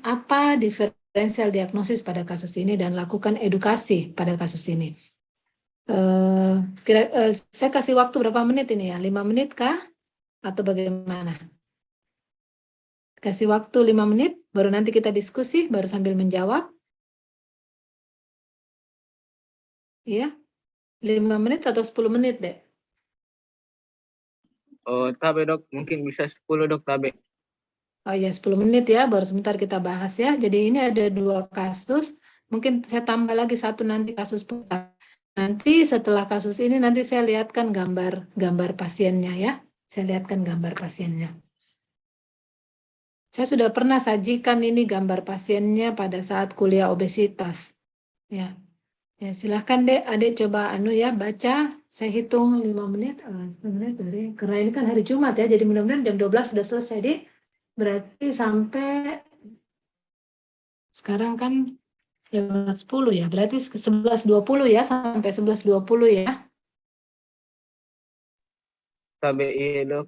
apa diferensial diagnosis pada kasus ini dan lakukan edukasi pada kasus ini. Saya kasih waktu berapa menit ini ya? 5 menit kah? Atau bagaimana? Kasih waktu 5 menit, baru nanti kita diskusi, baru sambil menjawab. Ya, 5 menit atau 10 menit, Dek? Oh, tabe dok, mungkin bisa 10 dok tabe. Oh ya, 10 menit ya, baru sebentar kita bahas ya. Jadi ini ada 2 kasus, mungkin saya tambah lagi satu nanti kasus pertama. Nanti setelah kasus ini nanti saya lihatkan gambar pasiennya ya. Saya lihatkan gambar pasiennya. Saya sudah pernah sajikan ini gambar pasiennya pada saat kuliah obesitas. Ya, ya silahkan dek, adik coba ya baca. Saya hitung 5 menit. 5 menit dari karena ini kan hari Jumat ya, jadi mudah-mudahan jam 12 sudah selesai deh. Berarti sampai sekarang kan jam 10 ya, berarti 11.20 ya, sampai 11.20 ya. Tabe iya dok.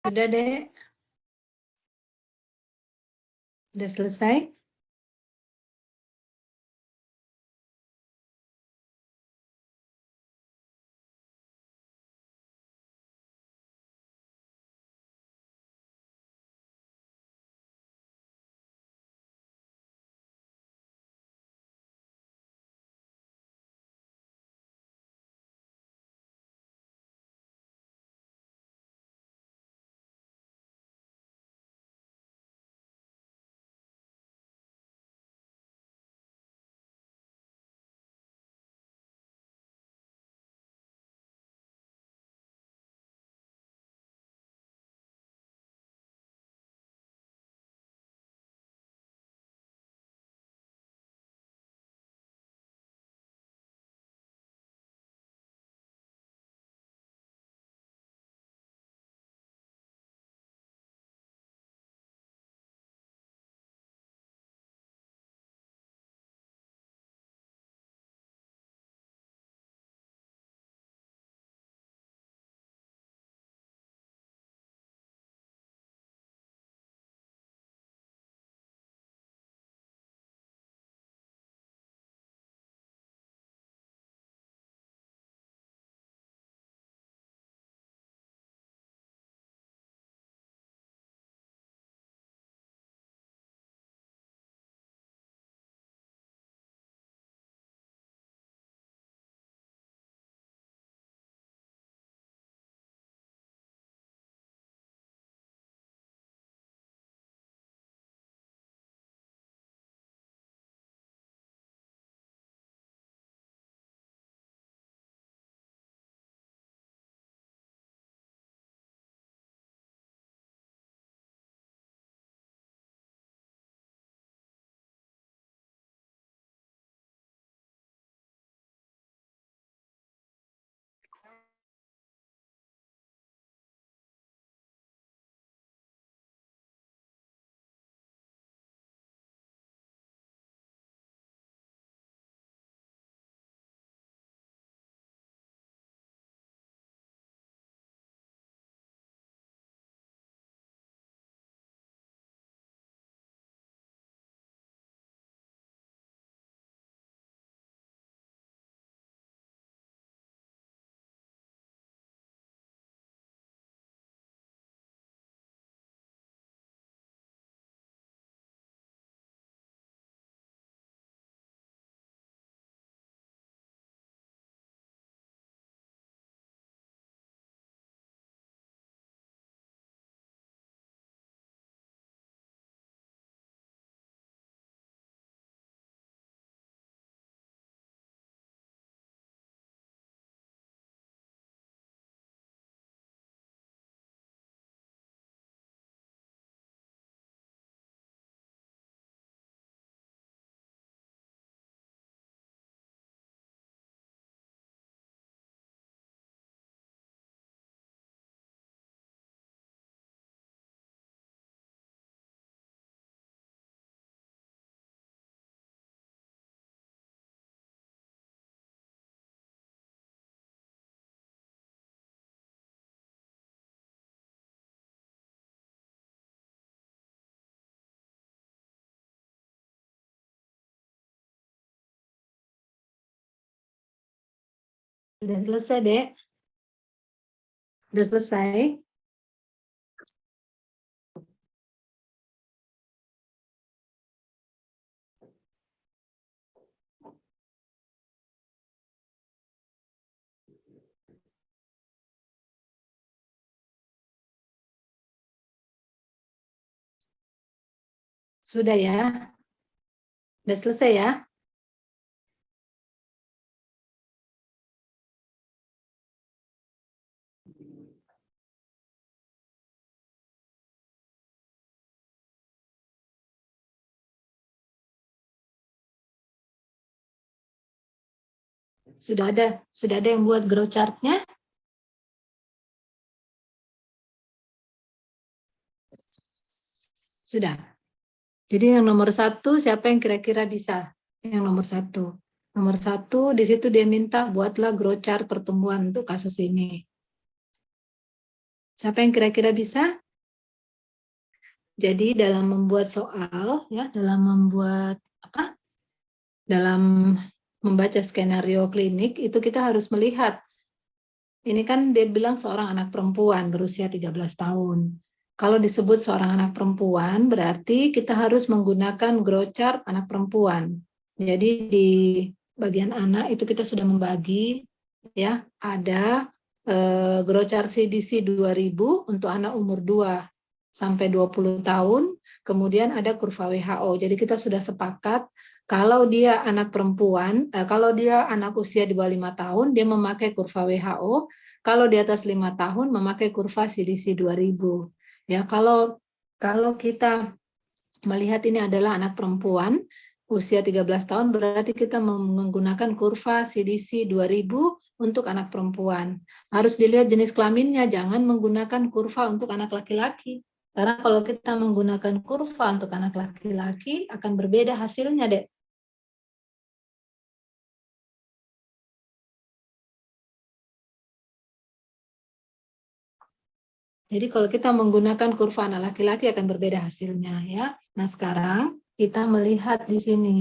Sudah, Dek? Sudah selesai? Sudah selesai, Dek? Sudah selesai? Sudah ya? Sudah selesai ya? Sudah ada yang buat grow chart-nya? Sudah. Jadi yang nomor 1, siapa yang kira-kira bisa? Yang nomor 1. Nomor 1, di situ dia minta buatlah grow chart pertumbuhan untuk kasus ini. Siapa yang kira-kira bisa? Jadi dalam membuat soal, ya, dalam membaca skenario klinik itu kita harus melihat. Ini kan dia bilang seorang anak perempuan berusia 13 tahun. Kalau disebut seorang anak perempuan, berarti kita harus menggunakan grow chart anak perempuan. Jadi di bagian anak itu kita sudah membagi, ya, ada grow chart CDC 2000 untuk anak umur 2 sampai 20 tahun, kemudian ada kurva WHO. Jadi kita sudah sepakat kalau dia anak perempuan, kalau dia anak usia di bawah 5 tahun, dia memakai kurva WHO. Kalau di atas 5 tahun, memakai kurva CDC 2000. Ya, kalau kita melihat ini adalah anak perempuan, usia 13 tahun, berarti kita menggunakan kurva CDC 2000 untuk anak perempuan. Harus dilihat jenis kelaminnya, jangan menggunakan kurva untuk anak laki-laki. Karena kalau kita menggunakan kurva untuk anak laki-laki, akan berbeda hasilnya, Dek. Jadi kalau kita menggunakan kurva anak laki-laki akan berbeda hasilnya, ya. Nah, sekarang kita melihat di sini.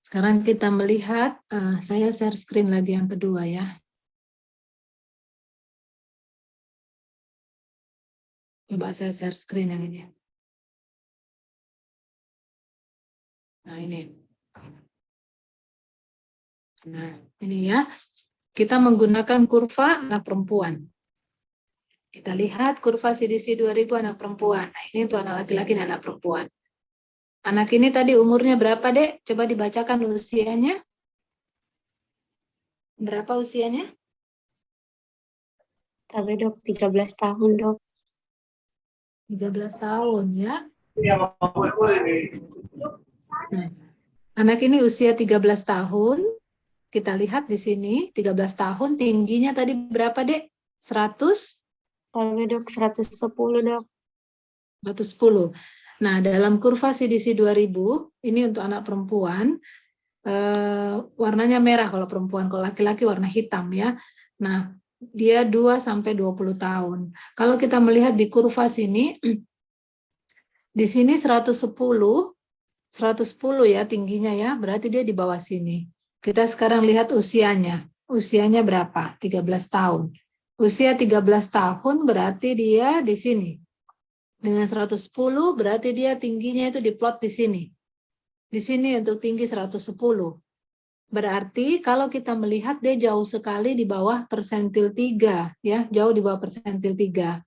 Sekarang kita melihat, saya share screen lagi yang kedua, ya. Coba saya share screen yang ini. Nah, ini. Nah, ini ya. Kita menggunakan kurva anak perempuan. Kita lihat kurva CDC 2000 anak perempuan. Nah, ini untuk anak laki-laki dan anak perempuan. Anak ini tadi umurnya berapa, Dek? Coba dibacakan usianya. Berapa usianya? Tapi dok, 13 tahun dok. 13 tahun, ya. Nah, anak ini usia 13 tahun. Kita lihat di sini, 13 tahun, tingginya tadi berapa, Dek? 100? Tapi dok, 110 dok. 110. Nah, dalam kurva CDC 2000, ini untuk anak perempuan, warnanya merah kalau perempuan, kalau laki-laki warna hitam, ya. Nah, dia 2 sampai 20 tahun. Kalau kita melihat di kurva sini, di sini 110 ya tingginya, ya, berarti dia di bawah sini. Kita sekarang lihat usianya. Usianya berapa? 13 tahun. Usia 13 tahun berarti dia di sini. Dengan 110 berarti dia tingginya itu diplot di sini. Di sini untuk tinggi 110. Berarti kalau kita melihat dia jauh sekali di bawah persentil 3, ya, jauh di bawah persentil 3.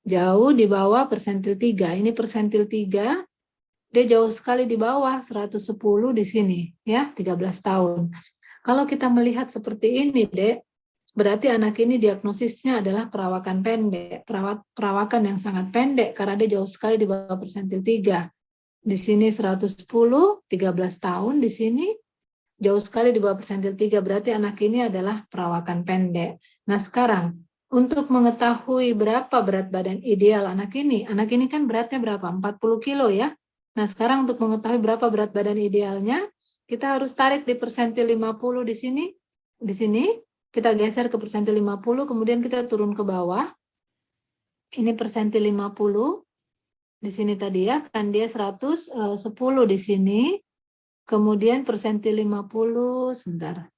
Jauh di bawah persentil 3. Ini persentil 3, dia jauh sekali di bawah 110 di sini, ya, 13 tahun. Kalau kita melihat seperti ini, Dek, berarti anak ini diagnosisnya adalah perawakan pendek, perawakan yang sangat pendek karena dia jauh sekali di bawah persentil 3. Di sini 110, 13 tahun di sini, jauh sekali di bawah persentil 3, berarti anak ini adalah perawakan pendek. Nah, sekarang untuk mengetahui berapa berat badan ideal anak ini kan beratnya berapa? 40 kilo, ya. Nah, sekarang untuk mengetahui berapa berat badan idealnya, kita harus tarik di persentil 50 di sini. Di sini kita geser ke persentil 50, kemudian kita turun ke bawah. Ini persentil 50. Di sini tadi, ya, kan dia 110 di sini. Kemudian persentil 50, sebentar.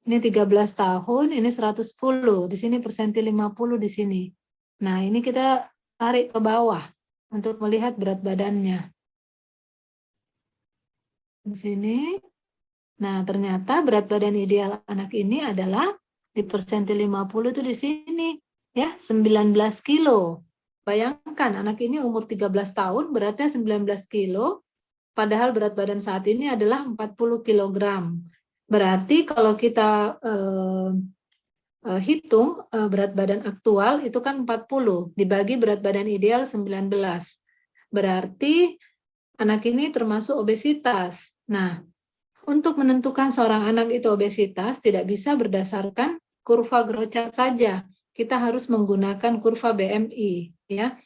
Ini 13 tahun, ini 110. Di sini persentil 50 di sini. Nah, ini kita tarik ke bawah untuk melihat berat badannya. Di sini. Nah, ternyata berat badan ideal anak ini adalah di persentil 50 itu di sini, ya, 19 kilo. Bayangkan anak ini umur 13 tahun beratnya 19 kilo, padahal berat badan saat ini adalah 40 kilogram. Berarti kalau kita hitung berat badan aktual itu kan 40 dibagi berat badan ideal 19. Berarti anak ini termasuk obesitas. Nah, untuk menentukan seorang anak itu obesitas tidak bisa berdasarkan kurva growth chart saja, kita harus menggunakan kurva BMI, ya.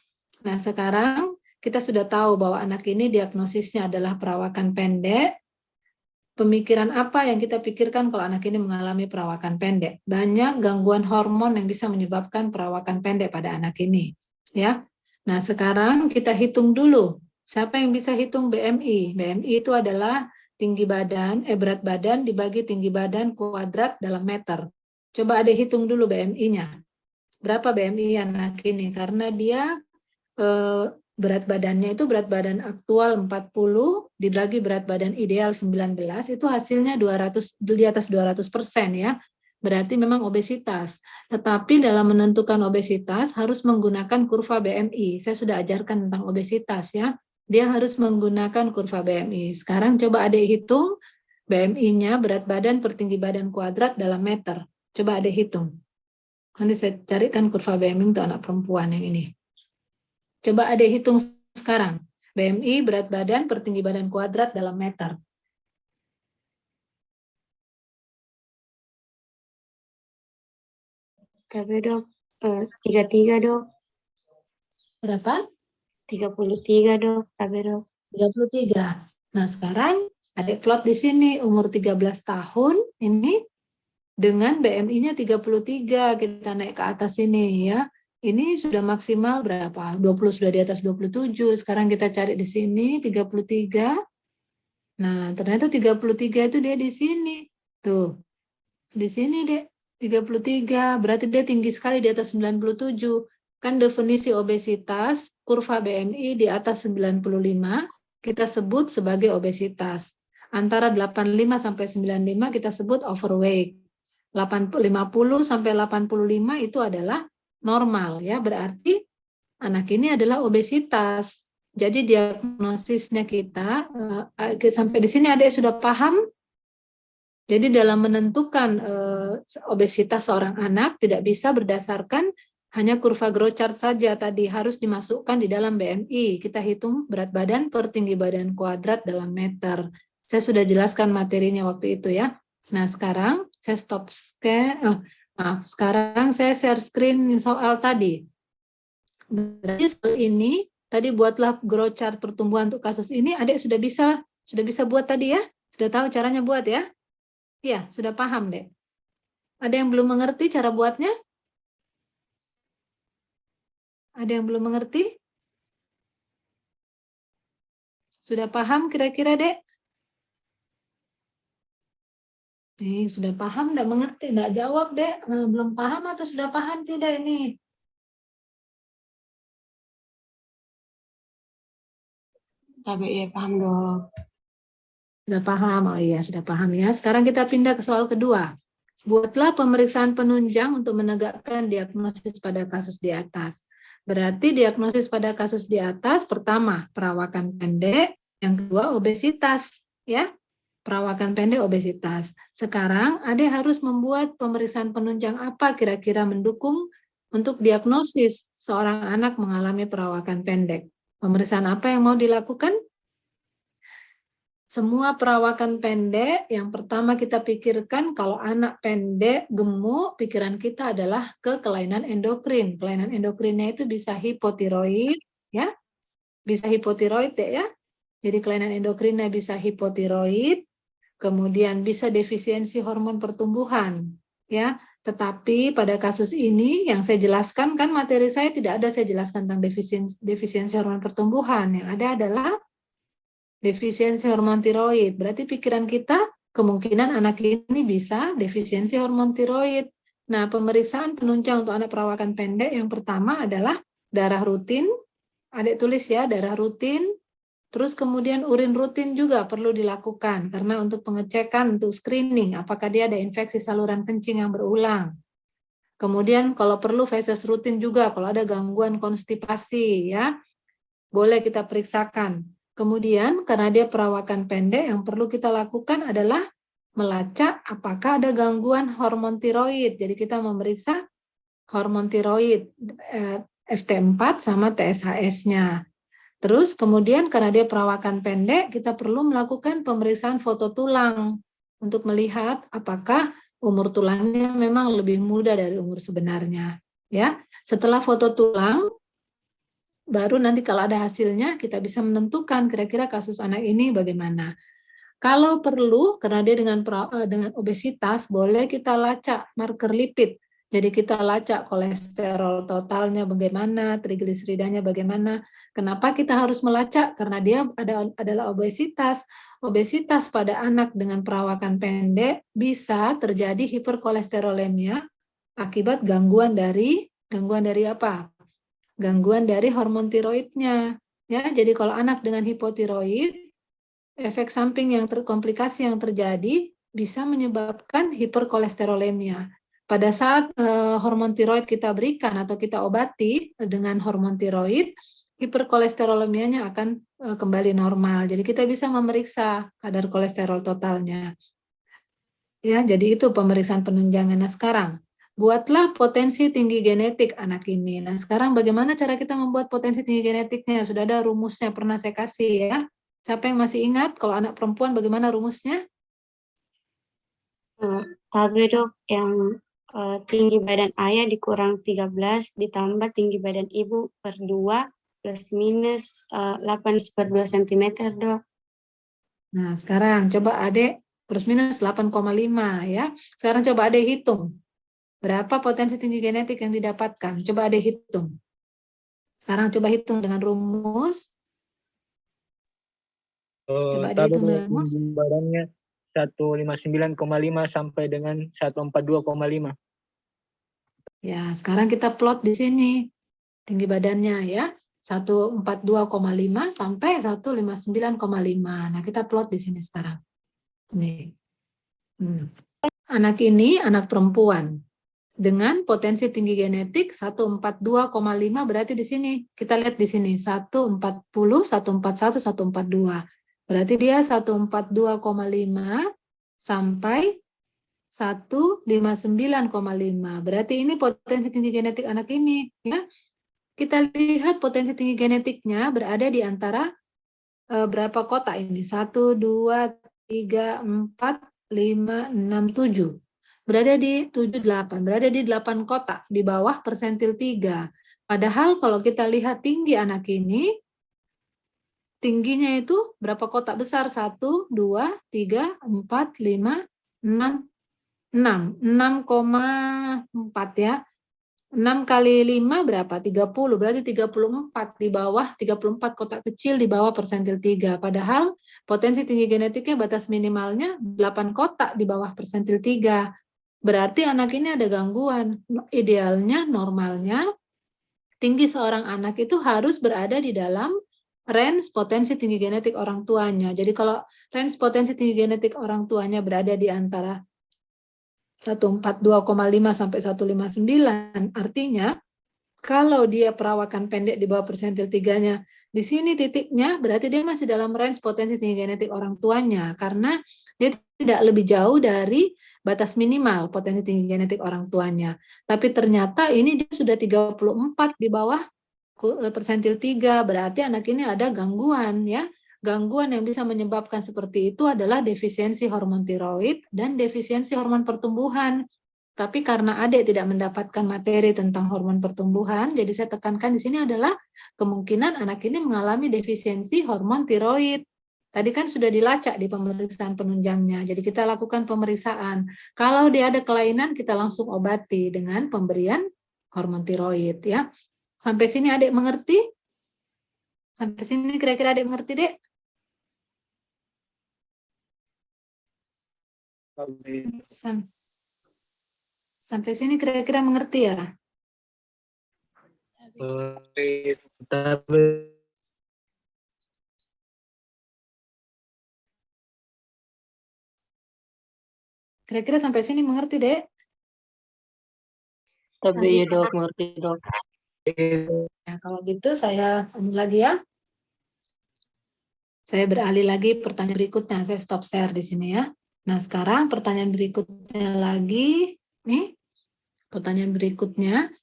Nah, sekarang kita sudah tahu bahwa anak ini diagnosisnya adalah perawakan pendek. Pemikiran apa yang kita pikirkan kalau anak ini mengalami perawakan pendek? Banyak gangguan hormon yang bisa menyebabkan perawakan pendek pada anak ini, ya. Nah, sekarang kita hitung dulu. Siapa yang bisa hitung BMI? BMI itu adalah tinggi badan, berat badan dibagi tinggi badan kuadrat dalam meter. Coba Ade hitung dulu BMI-nya. Berapa BMI anak ini? Karena dia berat badannya itu berat badan aktual 40 dibagi berat badan ideal 19, itu hasilnya 200, di atas 200% ya. Berarti memang obesitas. Tetapi dalam menentukan obesitas harus menggunakan kurva BMI. Saya sudah ajarkan tentang obesitas ya. Dia harus menggunakan kurva BMI. Sekarang coba Adik hitung BMI-nya berat badan per tinggi badan kuadrat dalam meter. Coba Adik hitung. Nanti saya carikan kurva BMI untuk anak perempuan yang ini. Coba Adik hitung sekarang. BMI berat badan per tinggi badan kuadrat dalam meter. Tapi dok, 33 dok. Berapa? 33 dok, tapi dok. 33. Nah, sekarang Adik plot di sini umur 13 tahun ini dengan BMI-nya 33. Kita naik ke atas ini ya. Ini sudah maksimal berapa? 20, sudah di atas 27. Sekarang kita cari di sini 33. Nah, ternyata 33 itu dia di sini. Tuh. Di sini Dek. 33. Berarti dia tinggi sekali di atas 97. Kan definisi obesitas, kurva BMI di atas 95, kita sebut sebagai obesitas. Antara 85 sampai 95 kita sebut overweight. 50 sampai 85 itu adalah normal ya, berarti anak ini adalah obesitas. Jadi diagnosisnya kita sampai di sini Adik sudah paham. Jadi dalam menentukan obesitas seorang anak tidak bisa berdasarkan hanya kurva growth chart saja, tadi harus dimasukkan di dalam BMI. Kita hitung berat badan per tinggi badan kuadrat dalam meter. Saya sudah jelaskan materinya waktu itu ya. Nah, sekarang saya stop share. Sekarang saya share screen soal tadi. Berarti soal ini tadi buatlah growth chart pertumbuhan untuk kasus ini. Adik sudah bisa buat tadi ya? Sudah tahu caranya buat ya? Iya, sudah paham deh. Ada yang belum mengerti cara buatnya? Ada yang belum mengerti? Sudah paham kira-kira dek? Nih, sudah paham, enggak mengerti, enggak jawab, Dek. Belum paham atau sudah paham tidak ini? Tapi ya paham dok. Sudah paham, oh iya, sudah paham ya. Sekarang kita pindah ke soal kedua. Buatlah pemeriksaan penunjang untuk menegakkan diagnosis pada kasus di atas. Berarti diagnosis pada kasus di atas, pertama, perawakan pendek, yang kedua, obesitas, ya. Perawakan pendek, obesitas. Sekarang Ade harus membuat pemeriksaan penunjang apa kira-kira mendukung untuk diagnosis seorang anak mengalami perawakan pendek. Pemeriksaan apa yang mau dilakukan? Semua perawakan pendek, yang pertama kita pikirkan kalau anak pendek, gemuk, pikiran kita adalah ke kelainan endokrin. Kelainan endokrinnya itu bisa hipotiroid, ya, bisa hipotiroid ya. Jadi kelainan endokrinnya bisa hipotiroid, kemudian bisa defisiensi hormon pertumbuhan, ya. Tetapi pada kasus ini yang saya jelaskan kan materi saya tidak ada saya jelaskan tentang defisiensi hormon pertumbuhan. Yang ada adalah defisiensi hormon tiroid. Berarti pikiran kita kemungkinan anak ini bisa defisiensi hormon tiroid. Nah, pemeriksaan penunjang untuk anak perawakan pendek yang pertama adalah darah rutin. Adik tulis ya, darah rutin. Terus kemudian urin rutin juga perlu dilakukan karena untuk pengecekan, untuk screening apakah dia ada infeksi saluran kencing yang berulang. Kemudian kalau perlu feses rutin juga kalau ada gangguan konstipasi ya. Boleh kita periksakan. Kemudian karena dia perawakan pendek yang perlu kita lakukan adalah melacak apakah ada gangguan hormon tiroid. Jadi kita memeriksa hormon tiroid FT4 sama TSHS-nya. Terus kemudian karena dia perawakan pendek, kita perlu melakukan pemeriksaan foto tulang untuk melihat apakah umur tulangnya memang lebih muda dari umur sebenarnya. Ya, setelah foto tulang, baru nanti kalau ada hasilnya kita bisa menentukan kira-kira kasus anak ini bagaimana. Kalau perlu, karena dia dengan obesitas, boleh kita lacak marker lipid. Jadi kita lacak kolesterol totalnya bagaimana, trigliseridanya bagaimana. Kenapa kita harus melacak? Karena dia adalah obesitas. Obesitas pada anak dengan perawakan pendek bisa terjadi hiperkolesterolemia akibat gangguan dari apa? Gangguan dari hormon tiroidnya. Ya, jadi kalau anak dengan hipotiroid, efek samping yang komplikasi yang terjadi bisa menyebabkan hiperkolesterolemia. Pada saat hormon tiroid kita berikan atau kita obati dengan hormon tiroid, hiperkolesterolemianya akan kembali normal. Jadi kita bisa memeriksa kadar kolesterol totalnya. Ya, jadi itu pemeriksaan penunjangan. Nah, sekarang buatlah potensi tinggi genetik anak ini. Nah, sekarang bagaimana cara kita membuat potensi tinggi genetiknya? Sudah ada rumusnya, pernah saya kasih ya. Siapa yang masih ingat kalau anak perempuan bagaimana rumusnya? KB dok, yang tinggi badan ayah dikurang 13 ditambah tinggi badan ibu per 2 plus minus 8/2 cm dok. Nah, sekarang coba adik plus minus 8,5 ya. Sekarang coba adik hitung. Berapa potensi tinggi genetik yang didapatkan? Coba adik hitung. Sekarang coba hitung dengan rumus. Coba adik hitung dengan rumus. Tinggi badannya 159,5 sampai dengan 142,5. Ya, sekarang kita plot di sini. Tinggi badannya ya. 142,5 sampai 159,5. Nah, kita plot di sini sekarang. Nih. Anak ini anak perempuan dengan potensi tinggi genetik 142,5, berarti di sini kita lihat di sini 140, 141, 142. Berarti dia 142,5 sampai 159,5. Berarti ini potensi tinggi genetik anak ini ya. Kita lihat potensi tinggi genetiknya berada di antara berapa kotak ini? 1, 2, 3, 4, 5, 6, 7. Berada di 7, 8. Berada di 8 kotak di bawah persentil 3. Padahal kalau kita lihat tinggi anak ini, tingginya itu berapa kotak besar? 1, 2, 3, 4, 5, 6, 6. 6,4 ya. 6 kali 5 berapa? 30. Berarti 34 di bawah, 34 kotak kecil di bawah persentil 3. Padahal potensi tinggi genetiknya batas minimalnya 8 kotak di bawah persentil 3. Berarti anak ini ada gangguan. Idealnya, normalnya, tinggi seorang anak itu harus berada di dalam range potensi tinggi genetik orang tuanya. Jadi kalau range potensi tinggi genetik orang tuanya berada di antara 142,5 sampai 159, artinya kalau dia perawakan pendek di bawah persentil 3-nya, di sini titiknya berarti dia masih dalam range potensi tinggi genetik orang tuanya, karena dia tidak lebih jauh dari batas minimal potensi tinggi genetik orang tuanya. Tapi ternyata ini dia sudah 34 di bawah persentil 3, berarti anak ini ada gangguan ya. Gangguan yang bisa menyebabkan seperti itu adalah defisiensi hormon tiroid dan defisiensi hormon pertumbuhan. Tapi karena adik tidak mendapatkan materi tentang hormon pertumbuhan, jadi saya tekankan di sini adalah kemungkinan anak ini mengalami defisiensi hormon tiroid. Tadi kan sudah dilacak di pemeriksaan penunjangnya, jadi kita lakukan pemeriksaan. Kalau dia ada kelainan, kita langsung obati dengan pemberian hormon tiroid ya. Sampai sini adik mengerti? Sampai sini kira-kira adik mengerti, Dek? Sampai sini kira-kira mengerti ya? Kira-kira sampai sini mengerti, Dek? Tapi ya dok, mengerti dok. Nah, kalau gitu saya lagi ya. Saya beralih lagi pertanyaan berikutnya. Saya stop share di sini ya. Nah, sekarang pertanyaan berikutnya lagi. Nih, pertanyaan berikutnya.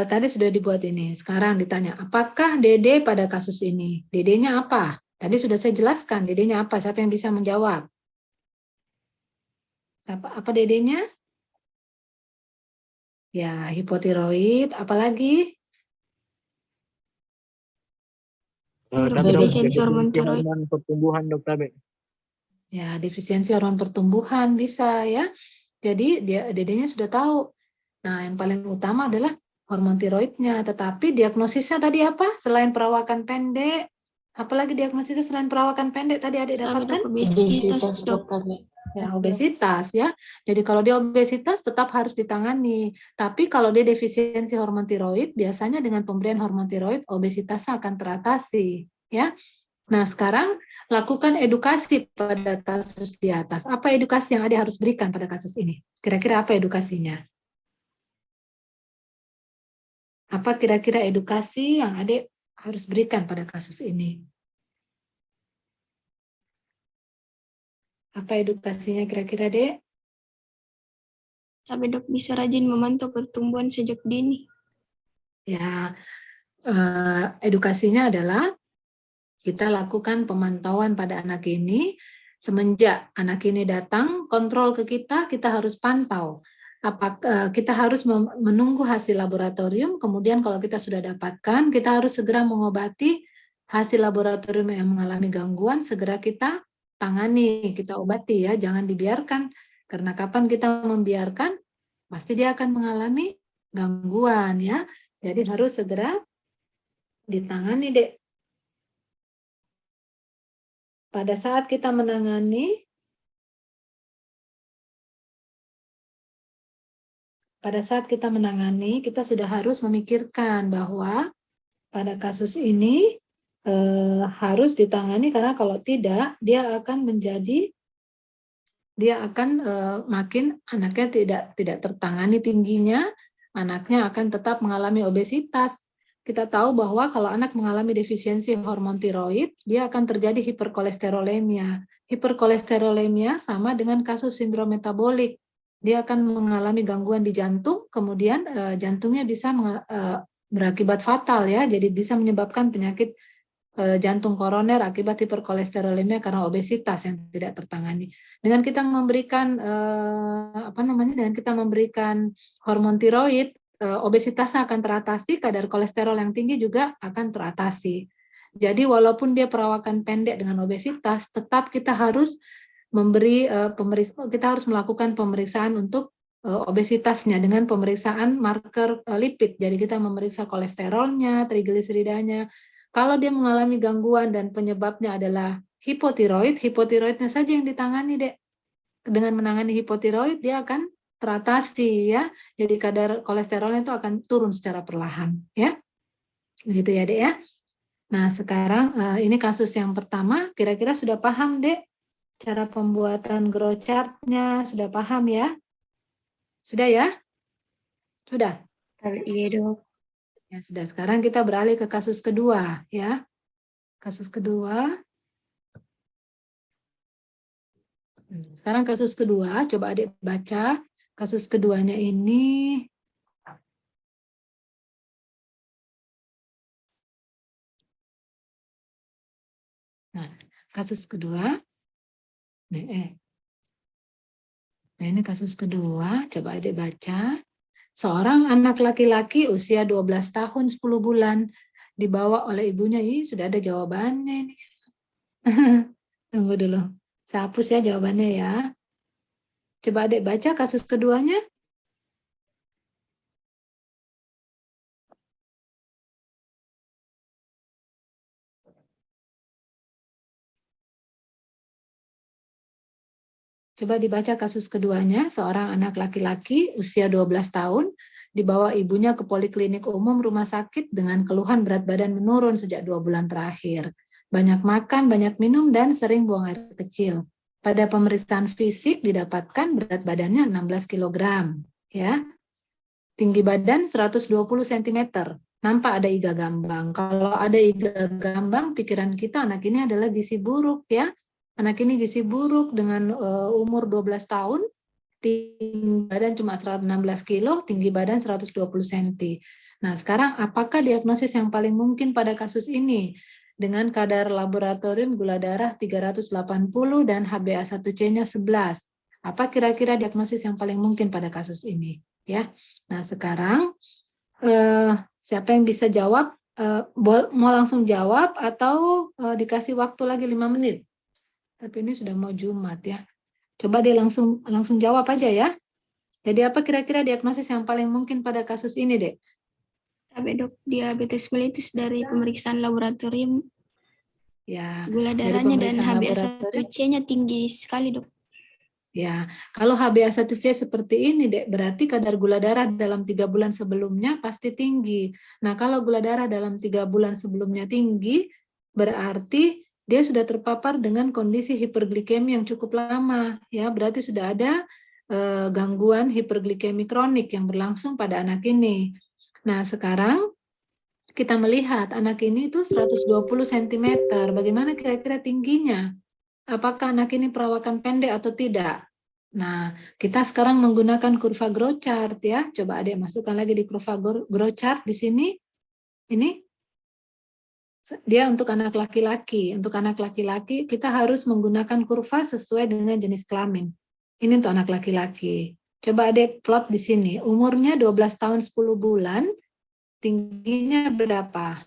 Tadi sudah dibuat ini. Sekarang ditanya, apakah Dede pada kasus ini? Dedenya apa? Tadi sudah saya jelaskan. Dedenya apa? Siapa yang bisa menjawab? Apa dedenya? Ya, hipotiroid, apalagi? Defisiensi hormon tiroid. hormon pertumbuhan, Dokter Abe. Ya, defisiensi hormon pertumbuhan bisa ya. Jadi dedenya sudah tahu. Nah, yang paling utama adalah hormon tiroidnya. Tetapi diagnosisnya tadi apa? Selain perawakan pendek, apalagi diagnosisnya selain perawakan pendek tadi adik dapatkan? Obesitas, Dokter. Ya, obesitas ya. Jadi kalau dia obesitas tetap harus ditangani. Tapi kalau dia defisiensi hormon tiroid, biasanya dengan pemberian hormon tiroid obesitas akan teratasi ya. Nah, sekarang lakukan edukasi pada kasus di atas. Apa edukasi yang adik harus berikan pada kasus ini? Kira-kira apa edukasinya? Apa kira-kira edukasi yang adik harus berikan pada kasus ini? Apa edukasinya kira-kira, Dek? Tapi dok bisa rajin memantau pertumbuhan sejak dini. Ya, edukasinya adalah kita lakukan pemantauan pada anak ini. Semenjak anak ini datang, kontrol ke kita harus pantau. Kita harus menunggu hasil laboratorium, kemudian kalau kita sudah dapatkan, kita harus segera mengobati hasil laboratorium yang mengalami gangguan, segera kita tangani, kita obati ya, jangan dibiarkan. Karena kapan kita membiarkan, pasti dia akan mengalami gangguan ya. Jadi harus segera ditangani, Dek. Pada saat kita menangani, kita sudah harus memikirkan bahwa pada kasus ini harus ditangani karena kalau tidak dia akan makin anaknya tidak tertangani tingginya, anaknya akan tetap mengalami obesitas. Kita tahu bahwa kalau anak mengalami defisiensi hormon tiroid, dia akan terjadi hiperkolesterolemia. Hiperkolesterolemia sama dengan kasus sindrom metabolik. Dia akan mengalami gangguan di jantung, kemudian jantungnya bisa berakibat fatal ya, jadi bisa menyebabkan penyakit jantung koroner akibat hiperkolesterolemia karena obesitas yang tidak tertangani. Dengan kita memberikan dengan kita memberikan hormon tiroid, obesitasnya akan teratasi, kadar kolesterol yang tinggi juga akan teratasi. Jadi walaupun dia perawakan pendek dengan obesitas, tetap kita harus kita harus melakukan pemeriksaan untuk obesitasnya dengan pemeriksaan marker lipid. Jadi kita memeriksa kolesterolnya, trigliseridanya. Kalau dia mengalami gangguan dan penyebabnya adalah hipotiroidnya saja yang ditangani, Dek. Dengan menangani hipotiroid dia akan teratasi ya. Jadi kadar kolesterolnya itu akan turun secara perlahan ya. Begitu ya, Dek ya. Nah, sekarang ini kasus yang pertama, kira-kira sudah paham, Dek? Cara pembuatan growth chart-nya sudah paham ya? Sudah ya? Sudah? Iya dok. Ya, sudah. Sekarang kita beralih ke kasus kedua ya. Kasus kedua. Sekarang kasus kedua, coba adik baca. Kasus keduanya ini kasus kedua. Nah, ini kasus kedua, coba adik baca. Seorang anak laki-laki usia 12 tahun 10 bulan dibawa oleh ibunya. Ini sudah ada jawabannya ini. Tunggu dulu. Saya hapus ya jawabannya ya. Coba adik baca kasus keduanya. Coba dibaca kasus keduanya, seorang anak laki-laki usia 12 tahun dibawa ibunya ke poliklinik umum rumah sakit dengan keluhan berat badan menurun sejak 2 bulan terakhir. Banyak makan, banyak minum, dan sering buang air kecil. Pada pemeriksaan fisik didapatkan berat badannya 16 kg. Ya. Tinggi badan 120 cm. Nampak ada iga gambang. Kalau ada iga gambang, pikiran kita anak ini adalah gizi buruk ya. Anak ini gizi buruk dengan umur 12 tahun, tinggi badan cuma 116 kilo, tinggi badan 120 cm. Nah, sekarang apakah diagnosis yang paling mungkin pada kasus ini? Dengan kadar laboratorium gula darah 380 dan HbA1c-nya 11. Apa kira-kira diagnosis yang paling mungkin pada kasus ini? ya. Nah, sekarang siapa yang bisa jawab? Mau langsung jawab atau dikasih waktu lagi 5 menit? Tapi ini sudah mau Jumat ya. Coba dia langsung jawab aja ya. Jadi apa kira-kira diagnosis yang paling mungkin pada kasus ini, Dek? Tapi dok, diabetes mellitus dari pemeriksaan laboratorium, Ya, gula dari darahnya dan pemeriksaan laboratorium. HbA1c-nya tinggi sekali dok. Ya, kalau HbA1c seperti ini, Dek, berarti kadar gula darah dalam 3 bulan sebelumnya pasti tinggi. Nah, kalau gula darah dalam 3 bulan sebelumnya tinggi, berarti dia sudah terpapar dengan kondisi hiperglikemi yang cukup lama. Ya, berarti sudah ada gangguan hiperglikemi kronik yang berlangsung pada anak ini. Nah, sekarang kita melihat anak ini itu 120 cm. Bagaimana kira-kira tingginya? Apakah anak ini perawakan pendek atau tidak? Nah, kita sekarang menggunakan kurva growth chart ya. Coba Adik masukkan lagi di kurva growth chart di sini. Ini dia untuk anak laki-laki. Untuk anak laki-laki kita harus menggunakan kurva sesuai dengan jenis kelamin. Ini untuk anak laki-laki. Coba Adik plot di sini. Umurnya 12 tahun 10 bulan. Tingginya berapa?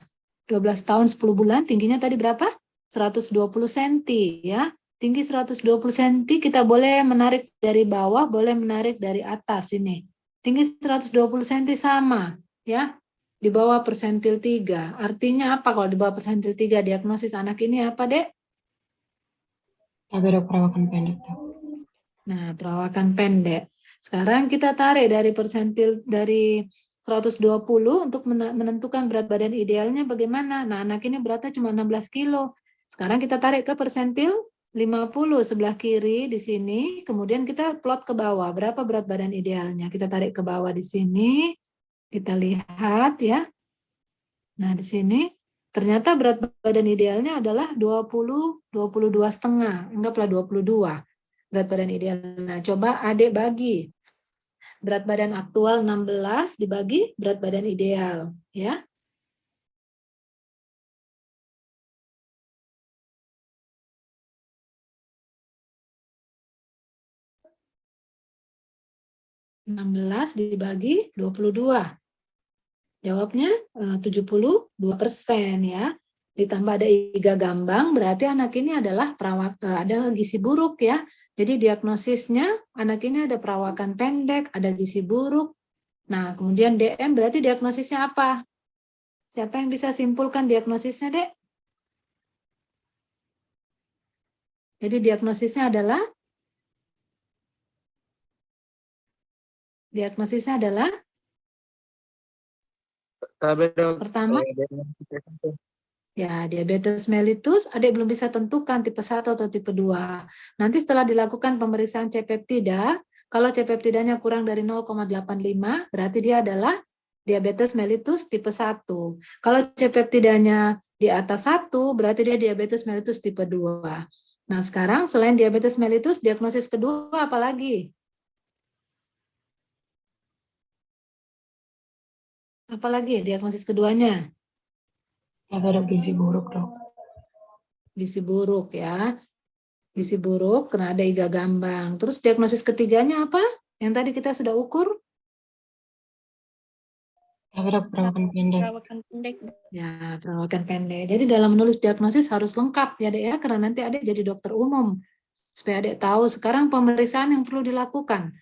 12 tahun 10 bulan, tingginya tadi berapa? 120 cm ya. Tinggi 120 cm, kita boleh menarik dari bawah, boleh menarik dari atas ini. Tinggi 120 cm sama ya. Di bawah persentil 3. Artinya apa kalau di bawah persentil 3? Diagnosis anak ini apa, Dek? Tapi dok, perawakan pendek dok. Nah, perawakan pendek. Sekarang kita tarik dari persentil dari 120 untuk menentukan berat badan idealnya bagaimana. Nah, anak ini beratnya cuma 16 kilo. Sekarang kita tarik ke persentil 50 sebelah kiri di sini. Kemudian kita plot ke bawah. Berapa berat badan idealnya? Kita tarik ke bawah di sini. Kita lihat ya. Nah, di sini ternyata berat badan idealnya adalah 22,5. Anggaplah 22. Berat badan ideal. Nah, coba Adik bagi. Berat badan aktual 16 dibagi berat badan ideal, ya. (16) dibagi 22. Jawabnya 72% ya. Ditambah ada IGA gambang, berarti anak ini adalah ada gizi buruk ya. Jadi diagnosisnya anak ini ada perawakan pendek, ada gizi buruk. Nah, kemudian DM berarti diagnosisnya apa? Siapa yang bisa simpulkan diagnosisnya, Dek? Jadi diagnosisnya adalah pertama ya diabetes mellitus. Adik belum bisa tentukan tipe 1 atau tipe 2. Nanti setelah dilakukan pemeriksaan C-peptida, kalau C-peptidanya kurang dari 0,85 berarti dia adalah diabetes mellitus tipe 1. Kalau C-peptidanya di atas 1 berarti dia diabetes mellitus tipe 2. Nah, sekarang selain diabetes mellitus, diagnosis kedua apa lagi? Apalagi diagnosis keduanya? Tapi dok, gizi buruk dok. Gizi buruk ya. Gizi buruk karena ada IGA gambang. Terus diagnosis ketiganya apa? Yang tadi kita sudah ukur? Tapi dok, perawakan pendek. Perawakan pendek. Ya, perawakan pendek. Jadi dalam menulis diagnosis harus lengkap ya, Dek ya, karena nanti Adik jadi dokter umum. Supaya Adik tahu sekarang pemeriksaan yang perlu dilakukan.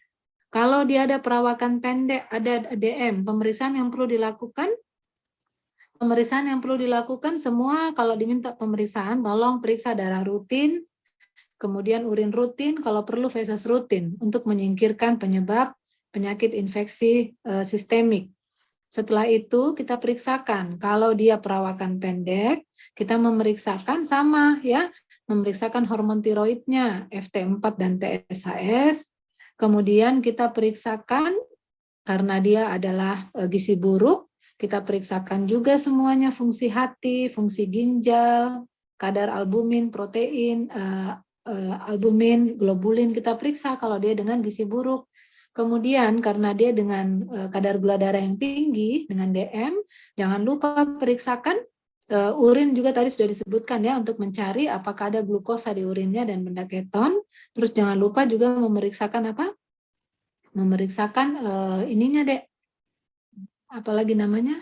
Kalau dia ada perawakan pendek, ada DM, pemeriksaan yang perlu dilakukan. Pemeriksaan yang perlu dilakukan semua kalau diminta pemeriksaan, tolong periksa darah rutin, kemudian urin rutin, kalau perlu feses rutin untuk menyingkirkan penyebab penyakit infeksi sistemik. Setelah itu kita periksakan, kalau dia perawakan pendek, kita memeriksakan sama ya, memeriksakan hormon tiroidnya, FT4 dan TSH. Kemudian kita periksakan karena dia adalah gizi buruk, kita periksakan juga semuanya fungsi hati, fungsi ginjal, kadar albumin, protein, albumin, globulin kita periksa kalau dia dengan gizi buruk. Kemudian karena dia dengan kadar gula darah yang tinggi dengan DM, jangan lupa periksakan urin juga tadi sudah disebutkan ya untuk mencari apakah ada glukosa di urinnya dan benda keton. Terus jangan lupa juga memeriksakan apa? memeriksakan ininya dek, apalagi namanya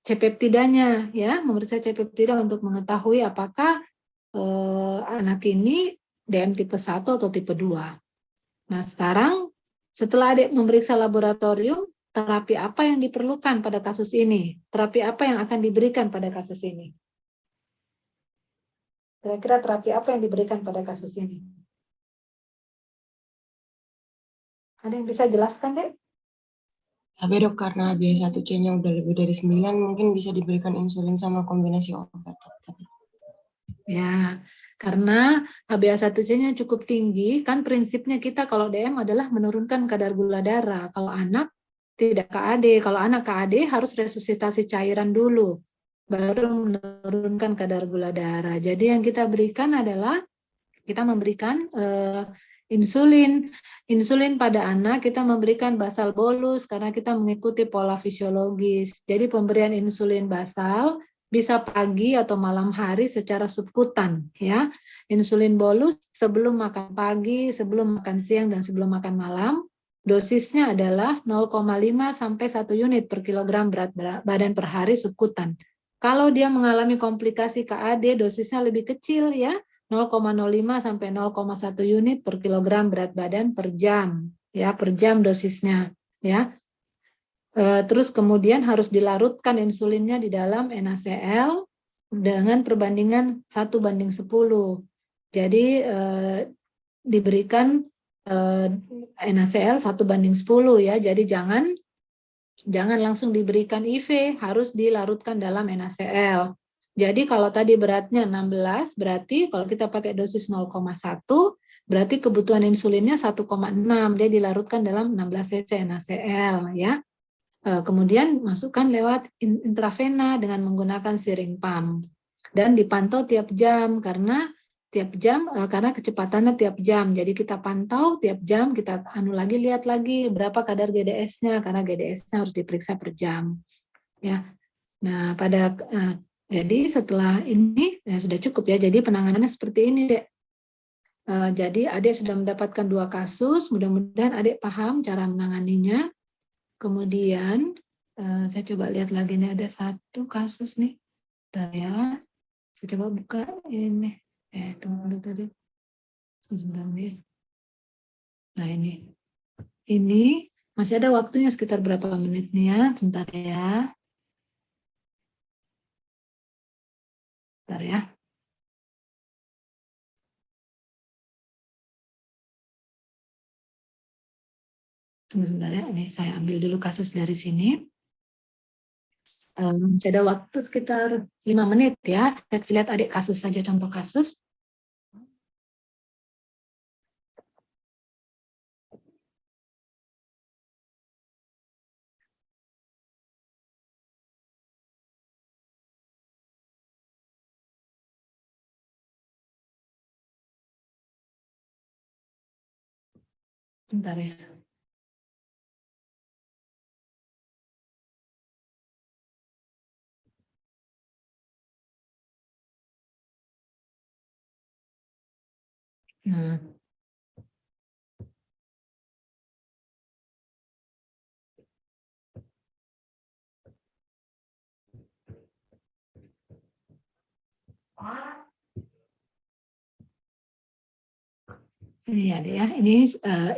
C-peptidanya ya, memeriksa C-peptida untuk mengetahui apakah anak ini DM tipe 1 atau tipe 2. Nah, sekarang setelah adik memeriksa laboratorium, terapi apa yang diperlukan pada kasus ini? Terapi apa yang akan diberikan pada kasus ini? Kira-kira terapi apa yang diberikan pada kasus ini? Ada yang bisa jelaskan, Dek? Tapi dok, karena HbA1c-nya udah lebih dari 9, mungkin bisa diberikan insulin sama kombinasi obat. Ya, karena HbA1c-nya cukup tinggi, kan prinsipnya kita kalau DM adalah menurunkan kadar gula darah. Kalau anak tidak KAD, kalau anak KAD harus resusitasi cairan dulu, baru menurunkan kadar gula darah. Jadi yang kita berikan adalah kita memberikan insulin. Insulin pada anak kita memberikan basal bolus karena kita mengikuti pola fisiologis. Jadi pemberian insulin basal bisa pagi atau malam hari secara subkutan ya. Insulin bolus sebelum makan pagi, sebelum makan siang dan sebelum makan malam. Dosisnya adalah 0,5 sampai 1 unit per kilogram berat badan per hari subkutan. Kalau dia mengalami komplikasi KAD, dosisnya lebih kecil ya, 0,05 sampai 0,1 unit per kilogram berat badan per jam, ya per jam dosisnya, ya. Terus kemudian harus dilarutkan insulinnya di dalam NaCl dengan perbandingan 1:10. Jadi diberikan NaCl 1:10 ya. Jadi jangan langsung diberikan IV, harus dilarutkan dalam NaCl. Jadi kalau tadi beratnya 16, berarti kalau kita pakai dosis 0,1, berarti kebutuhan insulinnya 1,6, dia dilarutkan dalam 16 cc NaCl ya. Kemudian masukkan lewat intravena dengan menggunakan syringe pump dan dipantau tiap jam karena kecepatannya tiap jam. Jadi kita pantau tiap jam, kita lihat lagi berapa kadar GDS-nya karena GDS-nya harus diperiksa per jam. Ya. Nah, jadi setelah ini ya sudah cukup ya. Jadi penanganannya seperti ini, Dek. Jadi adik sudah mendapatkan 2 kasus, mudah-mudahan adik paham cara menanganinya. Kemudian saya coba lihat lagi nih, ada 1 kasus nih. Bentar ya. Saya coba buka ini. Tunggu dulu tadi. Sebentar nih. Nah ini masih ada waktunya sekitar berapa menit nih ya. Sebentar ya. Bentar ya. Tunggu sebentar ya, ini saya ambil dulu kasus dari sini. Masih ada waktu sekitar 5 menit ya. Saya lihat adik kasus saja, contoh kasus. Bentar ya. Nah. Ini ada ya.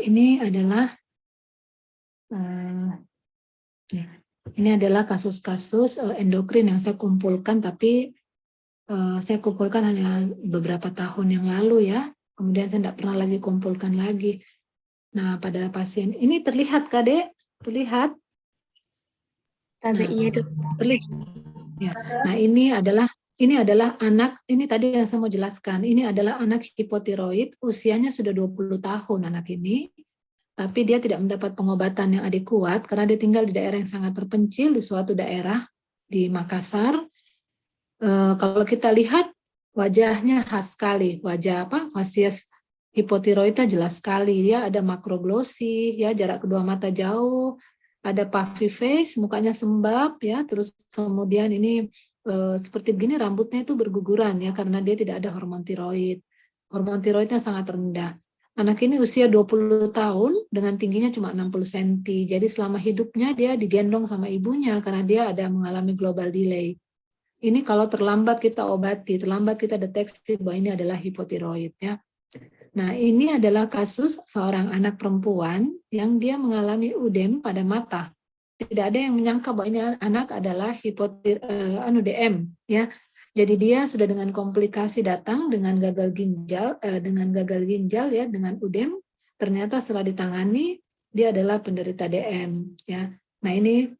Ini adalah ini adalah kasus-kasus endokrin yang saya kumpulkan, tapi saya kumpulkan hanya beberapa tahun yang lalu ya. Kemudian saya tidak pernah lagi kumpulkan lagi. Nah, pada pasien ini terlihat Kak Dek? Terlihat? Iya dok. Terlihat. Ya. Nah, ini adalah anak, ini tadi yang saya mau jelaskan, ini adalah anak hipotiroid, usianya sudah 20 tahun anak ini, tapi dia tidak mendapat pengobatan yang adekuat karena dia tinggal di daerah yang sangat terpencil, di suatu daerah di Makassar. Kalau kita lihat wajahnya khas sekali, wajah fasies hipotiroidnya jelas sekali, dia ada makroglosi, ya jarak kedua mata jauh, ada puffy face, mukanya sembab ya, terus kemudian ini seperti begini rambutnya itu berguguran ya karena dia tidak ada hormon tiroid. Hormon tiroidnya sangat rendah. Anak ini usia 20 tahun dengan tingginya cuma 60 cm. Jadi selama hidupnya dia digendong sama ibunya karena dia ada mengalami global delay. Ini kalau terlambat kita obati, terlambat kita deteksi bahwa ini adalah hipotiroid ya. Nah, ini adalah kasus seorang anak perempuan yang dia mengalami udem pada mata. Tidak ada yang menyangka bahwa ini anak adalah DM ya. Jadi dia sudah dengan komplikasi datang dengan gagal ginjal ya, dengan udem. Ternyata setelah ditangani dia adalah penderita DM ya. Nah, ini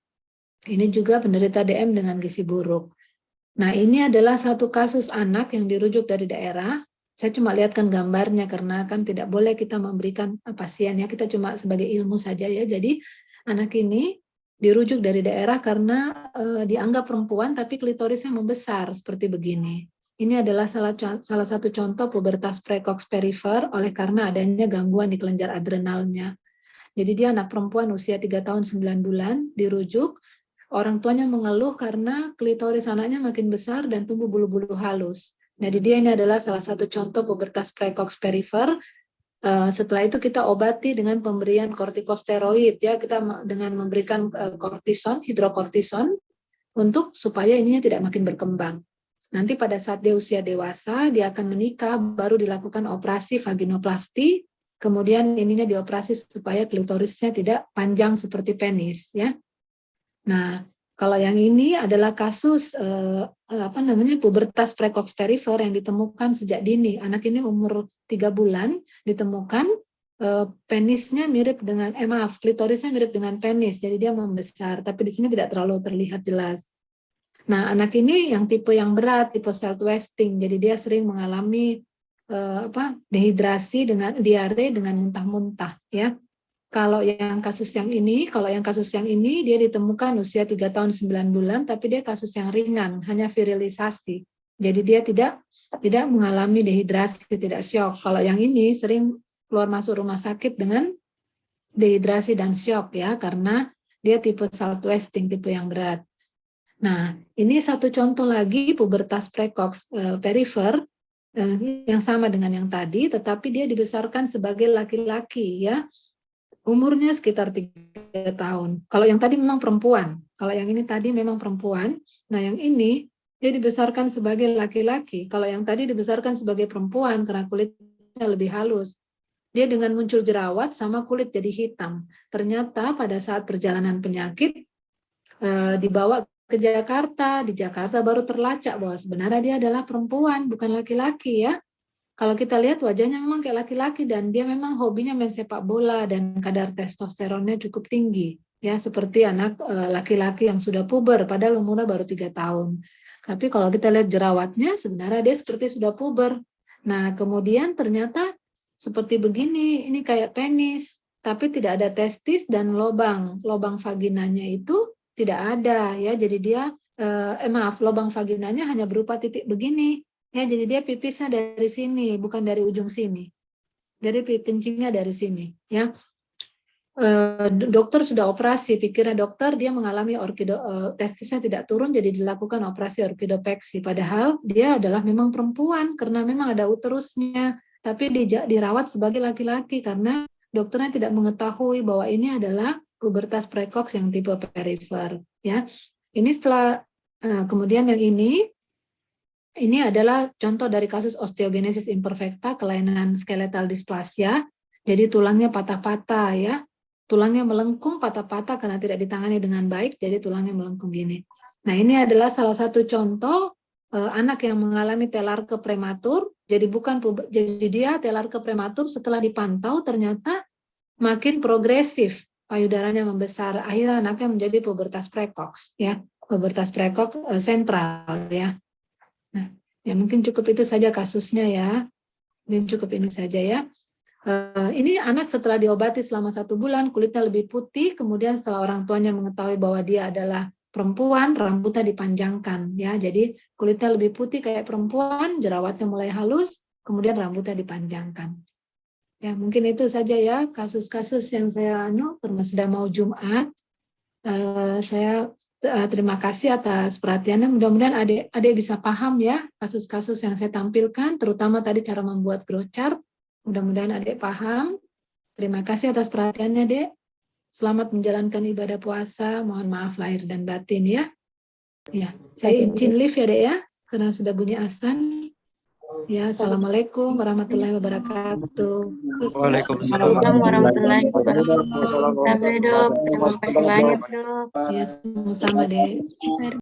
juga penderita DM dengan gizi buruk. Nah, ini adalah satu kasus anak yang dirujuk dari daerah. Saya cuma lihatkan gambarnya karena kan tidak boleh kita memberikan pasien ya, kita cuma sebagai ilmu saja ya. Jadi anak ini dirujuk dari daerah karena dianggap perempuan tapi klitorisnya membesar seperti begini. Ini adalah salah satu contoh pubertas precox perifer oleh karena adanya gangguan di kelenjar adrenalnya. Jadi dia anak perempuan usia 3 tahun 9 bulan dirujuk. Orang tuanya mengeluh karena klitoris anaknya makin besar dan tumbuh bulu-bulu halus. Jadi dia ini adalah salah satu contoh pubertas precox perifer. Setelah itu kita obati dengan pemberian kortikosteroid ya, kita dengan memberikan kortison, hidrokortison untuk supaya ininya tidak makin berkembang. Nanti pada saat dia usia dewasa dia akan menikah, baru dilakukan operasi vaginoplasti, kemudian ininya dioperasi supaya klitorisnya tidak panjang seperti penis ya. Nah, kalau yang ini adalah kasus pubertas precox perifer yang ditemukan sejak dini. Anak ini umur 3 bulan ditemukan penisnya mirip dengan klitorisnya mirip dengan penis. Jadi dia membesar, tapi di sini tidak terlalu terlihat jelas. Nah, anak ini yang tipe yang berat, tipe cell wasting. Jadi dia sering mengalami dehidrasi dengan diare dengan muntah-muntah ya. Kalau yang kasus yang ini dia ditemukan usia 3 tahun 9 bulan, tapi dia kasus yang ringan, hanya virilisasi. Jadi dia tidak mengalami dehidrasi, tidak syok. Kalau yang ini sering keluar masuk rumah sakit dengan dehidrasi dan syok ya, karena dia tipe salt wasting, tipe yang berat. Nah, ini satu contoh lagi pubertas precox perifer yang sama dengan yang tadi, tetapi dia dibesarkan sebagai laki-laki ya. Umurnya sekitar 3 tahun. Kalau yang tadi memang perempuan. Kalau yang ini tadi memang perempuan. Nah, yang ini dia dibesarkan sebagai laki-laki. Kalau yang tadi dibesarkan sebagai perempuan karena kulitnya lebih halus. Dia dengan muncul jerawat sama kulit jadi hitam. Ternyata pada saat perjalanan penyakit dibawa ke Jakarta. Di Jakarta baru terlacak bahwa sebenarnya dia adalah perempuan, bukan laki-laki ya. Kalau kita lihat wajahnya memang kayak laki-laki dan dia memang hobinya main sepak bola dan kadar testosteronnya cukup tinggi ya, seperti anak laki-laki yang sudah puber padahal umurnya baru 3 tahun. Tapi kalau kita lihat jerawatnya sebenarnya dia seperti sudah puber. Nah, kemudian ternyata seperti begini, ini kayak penis, tapi tidak ada testis dan lobang vaginanya itu tidak ada ya. Jadi dia lobang vaginanya hanya berupa titik begini. Ya, jadi dia pipisnya dari sini, bukan dari ujung sini. Jadi kencingnya dari sini, ya. Dokter sudah operasi, pikirnya dokter dia mengalami testisnya tidak turun, jadi dilakukan operasi orkidopeksi. Padahal dia adalah memang perempuan karena memang ada uterusnya, tapi dirawat sebagai laki-laki karena dokternya tidak mengetahui bahwa ini adalah pubertas precox yang tipe perifer. Ya, ini setelah kemudian yang ini adalah contoh dari kasus osteogenesis imperfecta, kelainan skeletal dysplasia. Jadi tulangnya patah-patah ya. Tulangnya melengkung patah-patah karena tidak ditangani dengan baik, jadi tulangnya melengkung gini. Nah, ini adalah salah satu contoh anak yang mengalami telarke prematur. Jadi dia telarke prematur setelah dipantau ternyata makin progresif, payudaranya membesar. Akhirnya anaknya menjadi pubertas precox ya. Pubertas precox sentral ya. Nah, ya mungkin cukup itu saja kasusnya ya. Mungkin cukup ini saja ya. Ini anak setelah diobati selama 1 bulan, kulitnya lebih putih, kemudian setelah orang tuanya mengetahui bahwa dia adalah perempuan, rambutnya dipanjangkan ya. Jadi kulitnya lebih putih kayak perempuan, jerawatnya mulai halus, kemudian rambutnya dipanjangkan. Ya, mungkin itu saja ya kasus-kasus yang saya karena sudah mau Jumat. Saya terima kasih atas perhatiannya. Mudah-mudahan adik-adik bisa paham ya kasus-kasus yang saya tampilkan, terutama tadi cara membuat growth chart. Mudah-mudahan adik paham. Terima kasih atas perhatiannya, Dek. Selamat menjalankan ibadah puasa. Mohon maaf lahir dan batin ya. Ya, saya izin live ya, Dek ya, karena sudah bunyi azan. Ya, assalamualaikum warahmatullahi wabarakatuh. Waalaikumsalam warahmatullahi wabarakatuh. Dok, terima kasih banyak, Dok. Ya, sama-sama, Dek.